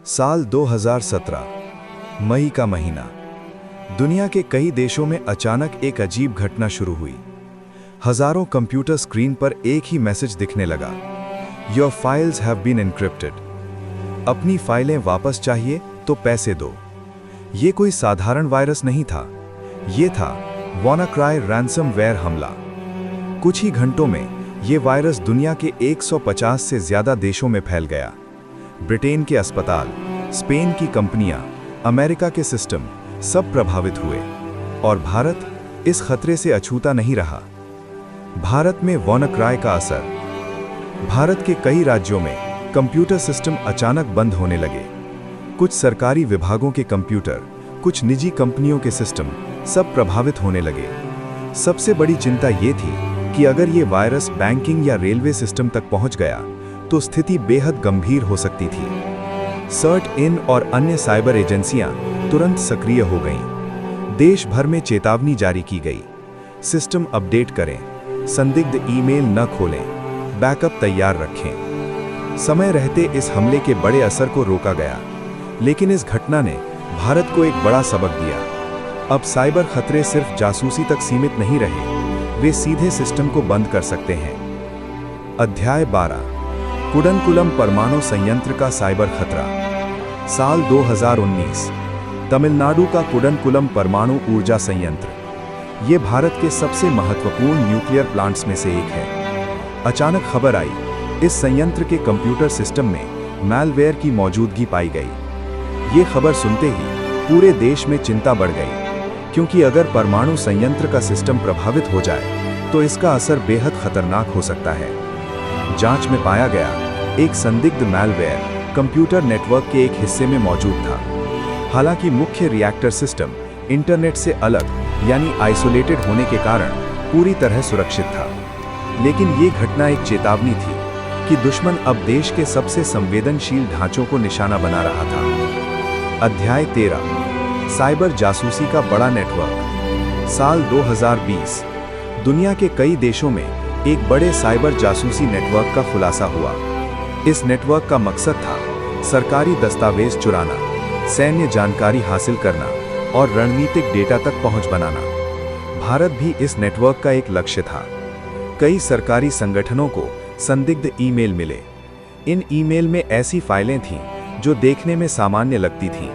साल 2017, मई का महीना। दुनिया के कई देशों में अचानक एक अजीब घटना शुरू हुई। हजारों कंप्यूटर स्क्रीन पर एक ही मैसेज दिखने लगा, your files have been encrypted. अपनी फाइलें वापस चाहिए तो पैसे दो। ये कोई साधारण वायरस नहीं था, ये था WannaCry रैंसमवेयर हमला। कुछ ही घंटों में ये वायरस दुनिया के 150 से ज्यादा देशों में फैल गया। ब्रिटेन के अस्पताल, स्पेन की कंपनियां, अमेरिका के सिस्टम सब प्रभावित हुए और भारत इस खतरे से अछूता नहीं रहा। भारत में WannaCry का असर। भारत के कई राज्यों में कंप्यूटर सिस्टम अचानक बंद होने लगे। कुछ सरकारी विभागों के कंप्यूटर, कुछ निजी कंपनियों के सिस्टम सब प्रभावित होने लगे। सबसे बड़ी चिंता ये थी कि अगर ये वायरस बैंकिंग या रेलवे सिस्टम तक पहुंच गया तो स्थिति बेहद गंभीर हो सकती थी। CERT-IN और अन्य साइबर एजेंसियां तुरंत सक्रिय हो गईं। देश भर में चेतावनी जारी की गई, सिस्टम अपडेट करें, संदिग्ध ईमेल न खोलें, बैकअप तैयार रखें। समय रहते इस हमले के बड़े असर को रोका गया, लेकिन इस घटना ने भारत को एक बड़ा सबक दिया। अब साइबर खतरे सिर्फ जासूसी तक सीमित नहीं रहे, वे सीधे सिस्टम को बंद कर सकते हैं। अध्याय 12, कुडनकुलम परमाणु संयंत्र का साइबर खतरा। साल 2019, तमिलनाडु का कुडनकुलम परमाणु ऊर्जा संयंत्र। ये भारत के सबसे महत्वपूर्ण न्यूक्लियर प्लांट्स में से एक है। अचानक खबर आई, इस संयंत्र के कंप्यूटर सिस्टम में मैलवेयर की मौजूदगी पाई गई। ये खबर सुनते ही पूरे देश में चिंता बढ़ गई, क्योंकि अगर परमाणु संयंत्र का सिस्टम प्रभावित हो जाए तो इसका असर बेहद खतरनाक हो सकता है। जांच में पाया गया, एक संदिग्ध मैलवेयर कंप्यूटर नेटवर्क के एक हिस्से में मौजूद था। हालांकि मुख्य रिएक्टर सिस्टम इंटरनेट से अलग यानी आइसोलेटेड होने के कारण पूरी तरह सुरक्षित था। लेकिन ये घटना एक चेतावनी थी कि दुश्मन अब देश के सबसे संवेदनशील ढांचों को निशाना बना रहा था। अध्याय 13, साइबर जासूसी का बड़ा नेटवर्क। साल 2020, दुनिया के कई देशों में एक बड़े साइबर जासूसी नेटवर्क का खुलासा हुआ। इस नेटवर्क का मकसद था सरकारी दस्तावेज चुराना, सैन्य जानकारी हासिल करना और रणनीतिक डेटा तक पहुंच बनाना। भारत भी इस नेटवर्क का एक लक्ष्य था। कई सरकारी संगठनों को संदिग्ध ईमेल मिले। इन ईमेल में ऐसी फाइलें थीं जो देखने में सामान्य लगती थीं,